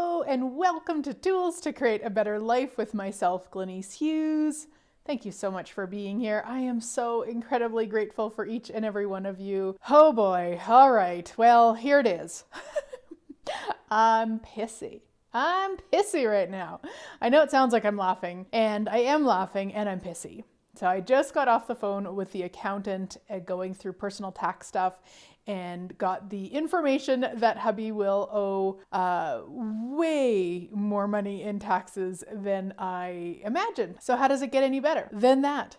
Hello and welcome to Tools to Create a Better Life with myself, Glenyce Hughes. Thank you so much for being here. I am so incredibly grateful for each and every one of you. Oh boy, all right, well, here it is. I'm pissy. I'm pissy right now. I know it sounds like I'm laughing, and I am laughing, and I'm pissy. So I just got off the phone with the accountant going through personal tax stuff and got the information that hubby will owe way more money in taxes than I imagined. So how does it get any better than that?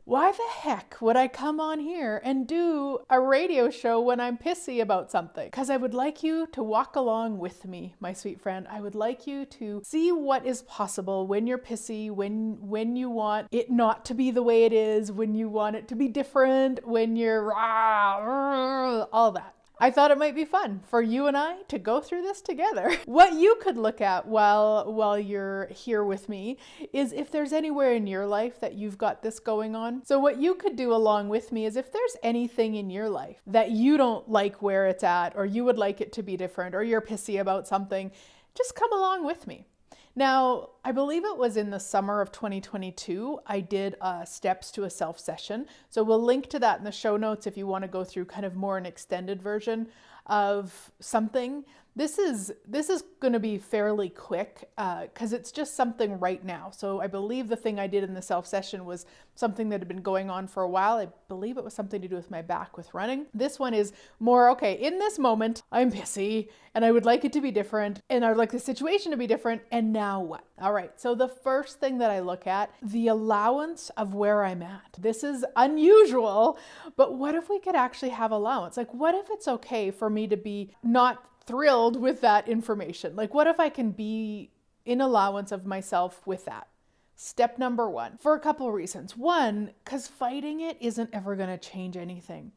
Why the heck would I come on here and do a radio show when I'm pissy about something? Because I would like you to walk along with me, my sweet friend. I would like you to see what is possible when you're pissy, when you want it not to be the way it is, when you want it to be different, when you're all that. I thought it might be fun for you and I to go through this together. What you could look at while you're here with me is if there's anywhere in your life that you've got this going on. So what you could do along with me is if there's anything in your life that you don't like where it's at, or you would like it to be different, or you're pissy about something, just come along with me. Now, I believe it was in the summer of 2022, I did a Steps to a Self session. So we'll link to that in the show notes if you want to go through kind of more an extended version of something. This is going to be fairly quick because it's just something right now. So I believe the thing I did in the self session was something that had been going on for a while. I believe it was something to do with my back with running. This one is more, okay, in this moment, I'm pissy and I would like it to be different and I would like the situation to be different. And now what? All right. So the first thing that I look at, the allowance of where I'm at. This is unusual, but what if we could actually have allowance? Like, what if it's okay for me to be not thrilled with that information? Like, what if I can be in allowance of myself with that? Step number one, for a couple of reasons. One, because fighting it isn't ever going to change anything.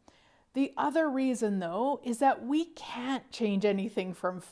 The other reason, though, is that we can't change anything from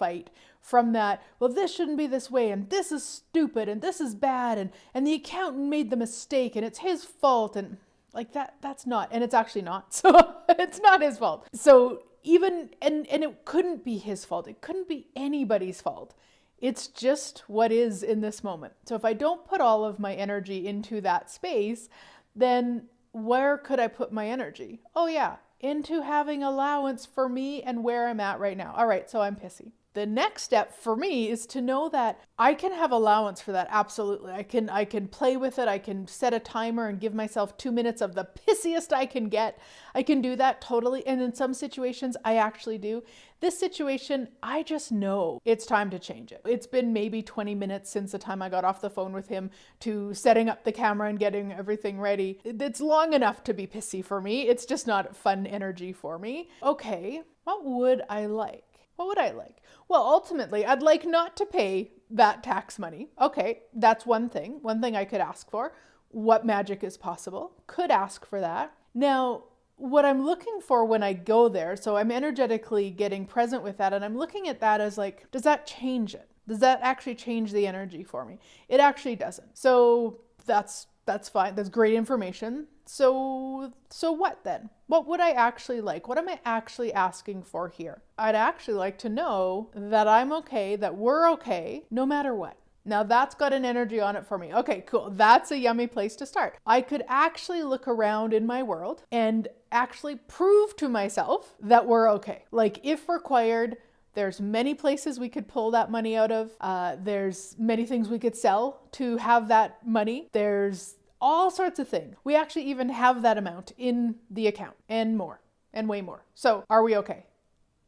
that, well, this shouldn't be this way, and this is stupid, and this is bad, and the accountant made the mistake, and it's his fault, and like that's not, and it's actually not. So it's not his fault. So even, and it couldn't be his fault. It couldn't be anybody's fault. It's just what is in this moment. So if I don't put all of my energy into that space, then where could I put my energy? Oh yeah, into having allowance for me and where I'm at right now. All right, so I'm pissy. The next step for me is to know that I can have allowance for that. Absolutely. I can play with it. I can set a timer and give myself 2 minutes of the pissiest I can get. I can do that totally. And in some situations, I actually do. This situation, I just know it's time to change it. It's been maybe 20 minutes since the time I got off the phone with him to setting up the camera and getting everything ready. It's long enough to be pissy for me. It's just not fun energy for me. Okay, what would I like? What would I like? Well, ultimately, I'd like not to pay that tax money. Okay, that's one thing I could ask for. What magic is possible? Could ask for that. Now, what I'm looking for when I go there, so I'm energetically getting present with that, and I'm looking at that as like, does that change it? Does that actually change the energy for me? It actually doesn't. So that's fine. That's great information. So what then? What would I actually like? What am I actually asking for here? I'd actually like to know that I'm okay, that we're okay, no matter what. Now that's got an energy on it for me. Okay, cool. That's a yummy place to start. I could actually look around in my world and actually prove to myself that we're okay. Like, if required, there's many places we could pull that money out of. There's many things we could sell to have that money. There's all sorts of things. We actually even have that amount in the account and more and way more. So are we okay?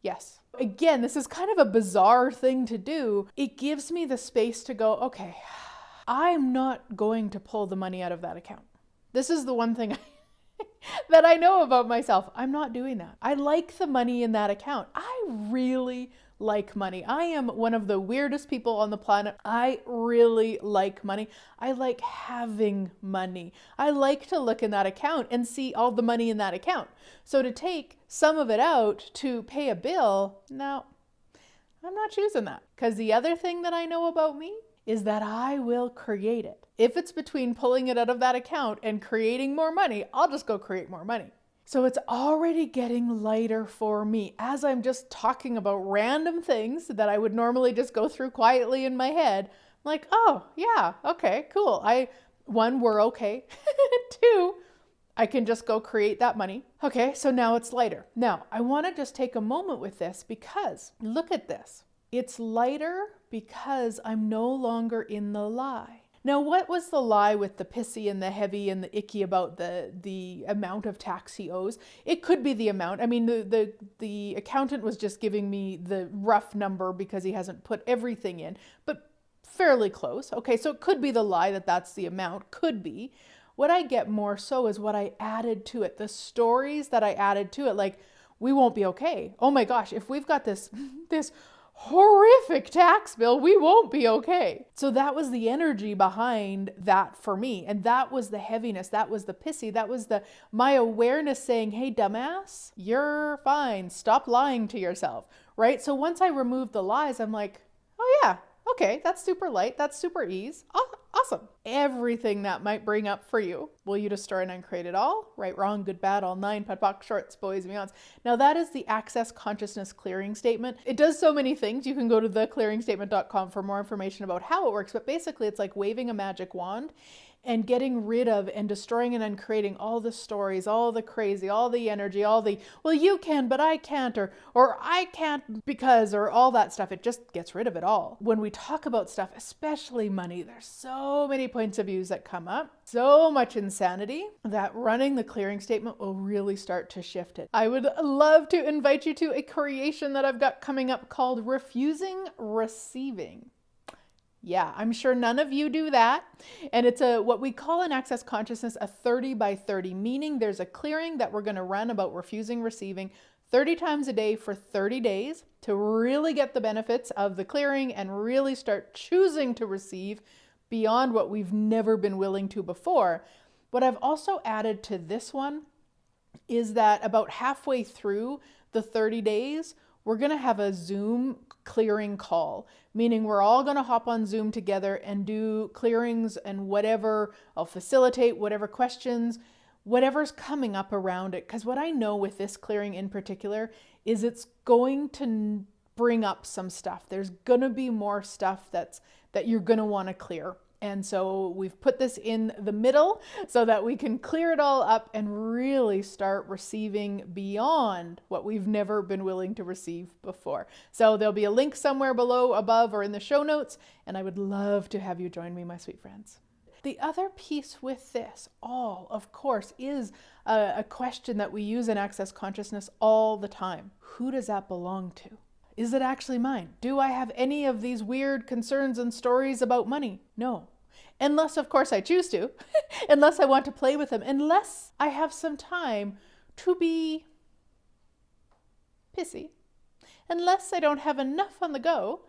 Yes. Again, this is kind of a bizarre thing to do. It gives me the space to go, okay, I'm not going to pull the money out of that account. This is the one thing that I know about myself. I'm not doing that. I like the money in that account. I really like money. I am one of the weirdest people on the planet. I really like money. I like having money. I like to look in that account and see all the money in that account. So to take some of it out to pay a bill, no, I'm not choosing that. Because the other thing that I know about me is that I will create it. If it's between pulling it out of that account and creating more money, I'll just go create more money. So it's already getting lighter for me as I'm just talking about random things that I would normally just go through quietly in my head. I'm like, oh yeah, okay, cool. One, we're okay. Two, I can just go create that money. Okay, so now it's lighter. Now, I want to just take a moment with this because look at this. It's lighter because I'm no longer in the lie. Now, what was the lie with the pissy and the heavy and the icky about the amount of tax he owes? It could be the amount. I mean, the accountant was just giving me the rough number because he hasn't put everything in, but fairly close. Okay, so it could be the lie that that's the amount. Could be. What I get more so is what I added to it, the stories that I added to it. Like, we won't be okay. Oh my gosh, if we've got this horrific tax bill, we won't be okay. So that was the energy behind that for me. And that was the heaviness. That was the pissy. That was my awareness saying, hey, dumbass, you're fine. Stop lying to yourself, right? So once I removed the lies, I'm like, oh yeah, okay, that's super light. That's super ease. Awesome. Everything that might bring up for you. Will you destroy and uncreate it all? Right, wrong, good, bad, all nine, POD, POC, shorts, boys, and beyonds. Now that is the Access Consciousness Clearing Statement. It does so many things. You can go to theclearingstatement.com for more information about how it works, but basically it's like waving a magic wand and getting rid of and destroying and uncreating all the stories, all the crazy, all the energy, all the, well, you can, but I can't, or I can't because, or all that stuff. It just gets rid of it all. When we talk about stuff, especially money, there's so many points of views that come up, so much insanity that running the clearing statement will really start to shift it. I would love to invite you to a creation that I've got coming up called Refusing Receiving. Yeah, I'm sure none of you do that. And it's what we call in Access Consciousness a 30 by 30, meaning there's a clearing that we're going to run about refusing receiving 30 times a day for 30 days to really get the benefits of the clearing and really start choosing to receive beyond what we've never been willing to before. What I've also added to this one is that about halfway through the 30 days, we're going to have a Zoom clearing call, meaning we're all going to hop on Zoom together and do clearings and whatever. I'll facilitate whatever questions, whatever's coming up around it. Because what I know with this clearing in particular is it's going to bring up some stuff. There's going to be more stuff that you're going to want to clear. And so we've put this in the middle so that we can clear it all up and really start receiving beyond what we've never been willing to receive before. So there'll be a link somewhere below, above, or in the show notes, and I would love to have you join me, my sweet friends. The other piece with this all, of course, is a question that we use in Access Consciousness all the time. Who does that belong to? Is it actually mine? Do I have any of these weird concerns and stories about money? No. Unless, of course, I choose to. Unless I want to play with them. Unless I have some time to be pissy. Unless I don't have enough on the go.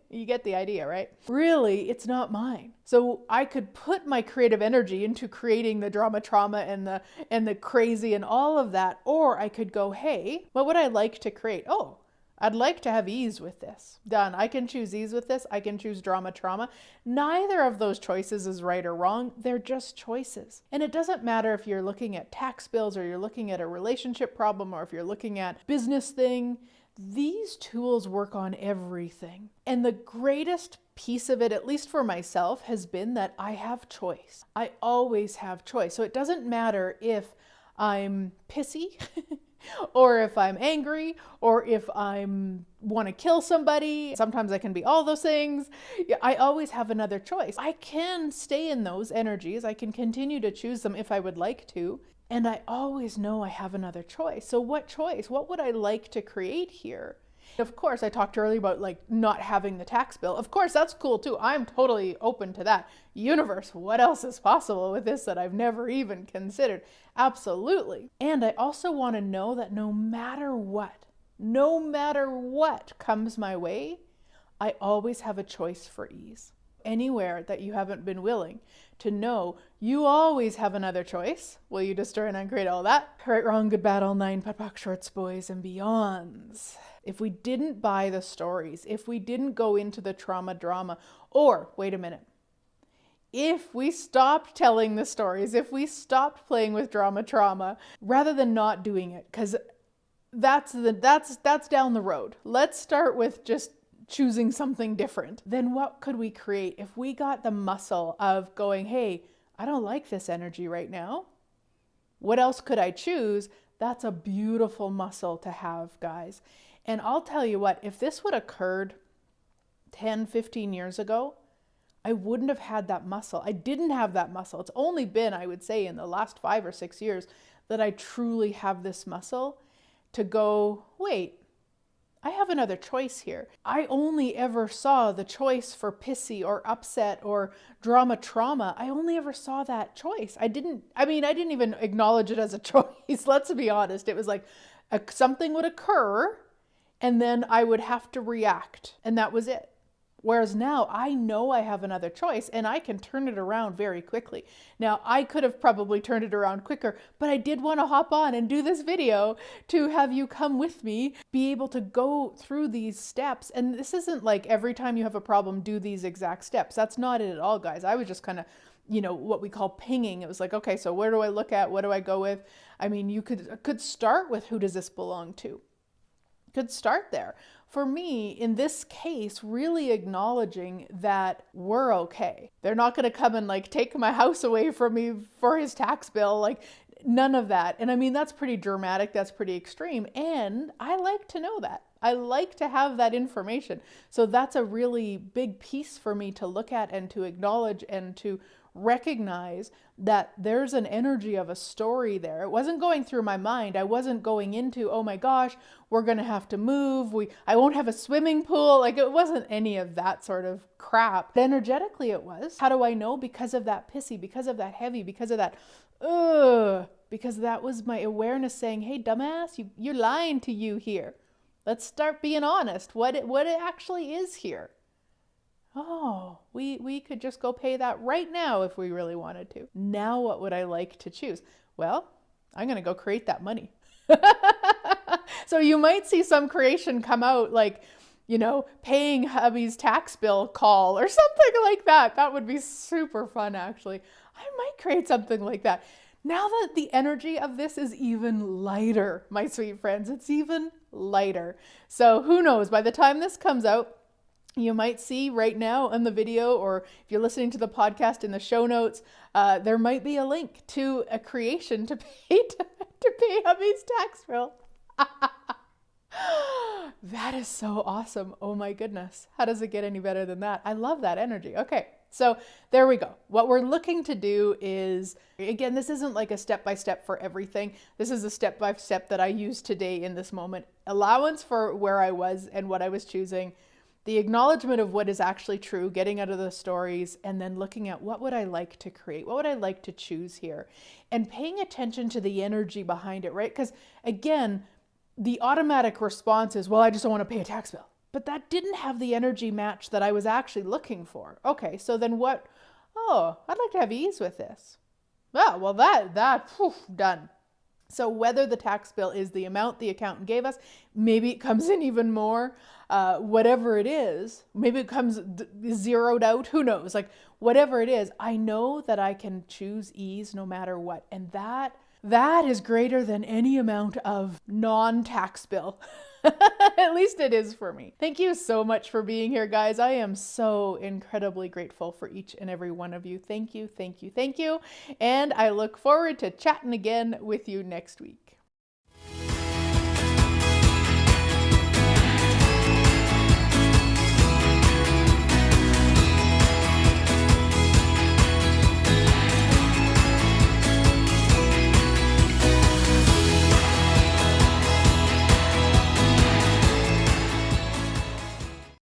You get the idea, right? Really, it's not mine. So I could put my creative energy into creating the drama, trauma, and the crazy and all of that. Or I could go, hey, what would I like to create? Oh, I'd like to have ease with this. Done. I can choose ease with this. I can choose drama, trauma. Neither of those choices is right or wrong. They're just choices. And it doesn't matter if you're looking at tax bills or you're looking at a relationship problem or if you're looking at business thing. These tools work on everything. And the greatest piece of it, at least for myself, has been that I have choice. I always have choice. So it doesn't matter if I'm pissy or if I'm angry or if I want to kill somebody. Sometimes I can be all those things. I always have another choice. I can stay in those energies. I can continue to choose them if I would like to. And I always know I have another choice. So what choice? What would I like to create here? Of course, I talked earlier about like not having the tax bill. Of course, that's cool too. I'm totally open to that. Universe, what else is possible with this that I've never even considered? Absolutely. And I also want to know that no matter what comes my way, I always have a choice for ease. Anywhere that you haven't been willing to know, you always have another choice. Will you destroy and uncreate all that? Right, wrong, good, bad, all nine, POD, POC, shorts, boys, and beyonds. If we didn't buy the stories, if we didn't go into the trauma drama, or wait a minute, if we stopped telling the stories, if we stopped playing with drama trauma, rather than not doing it, because that's down the road. Let's start with just choosing something different. Then what could we create if we got the muscle of going, hey, I don't like this energy right now. What else could I choose? That's a beautiful muscle to have, guys. And I'll tell you what, if this would have occurred 10, 15 years ago, I wouldn't have had that muscle. I didn't have that muscle. It's only been, I would say, in the last 5 or 6 years that I truly have this muscle to go, wait, I have another choice here. I only ever saw the choice for pissy or upset or drama trauma. I only ever saw that choice. I didn't even acknowledge it as a choice. Let's be honest. It was like something would occur and then I would have to react, and that was it. Whereas now I know I have another choice and I can turn it around very quickly. Now I could have probably turned it around quicker, but I did want to hop on and do this video to have you come with me, be able to go through these steps. And this isn't like every time you have a problem, do these exact steps. That's not it at all, guys. I was just kind of, what we call pinging. It was like, okay, so where do I look at? What do I go with? I mean, you could start with, who does this belong to? Could start there. For me, in this case, really acknowledging that we're okay. They're not going to come and like take my house away from me for his tax bill, like none of that. And I mean, that's pretty dramatic. That's pretty extreme. And I like to know that. I like to have that information. So that's a really big piece for me to look at and to acknowledge and to recognize that there's an energy of a story there. It wasn't going through my mind. I wasn't going into, oh my gosh, we're going to have to move. I won't have a swimming pool. Like, it wasn't any of that sort of crap. But energetically it was. How do I know? Because of that pissy, because of that heavy, because of that, because that was my awareness saying, hey, dumbass, you're lying to you here. Let's start being honest. What it actually is here. Oh, we could just go pay that right now if we really wanted to. Now what would I like to choose? Well, I'm going to go create that money. So you might see some creation come out like, paying hubby's tax bill call or something like that. That would be super fun, actually. I might create something like that. Now that the energy of this is even lighter, my sweet friends, it's even lighter. So who knows, by the time this comes out, you might see right now in the video, or if you're listening to the podcast in the show notes, there might be a link to a creation to pay hubby's tax bill. That is so awesome. Oh my goodness. How does it get any better than that? I love that energy. Okay. So there we go. What we're looking to do is, again, this isn't like a step-by-step for everything. This is a step-by-step that I use today in this moment. Allowance for where I was and what I was choosing. The acknowledgement of what is actually true, getting out of the stories, and then looking at what would I like to create? What would I like to choose here? And paying attention to the energy behind it, right? Because again, the automatic response is, well, I just don't want to pay a tax bill. But that didn't have the energy match that I was actually looking for. Okay, so then what? Oh, I'd like to have ease with this. Oh, well, done. So whether the tax bill is the amount the accountant gave us, maybe it comes in even more, whatever it is, maybe it comes zeroed out, who knows? Like whatever it is, I know that I can choose ease no matter what. And that is greater than any amount of non-tax bill. At least it is for me. Thank you so much for being here, guys. I am so incredibly grateful for each and every one of you. Thank you, thank you, thank you. And I look forward to chatting again with you next week.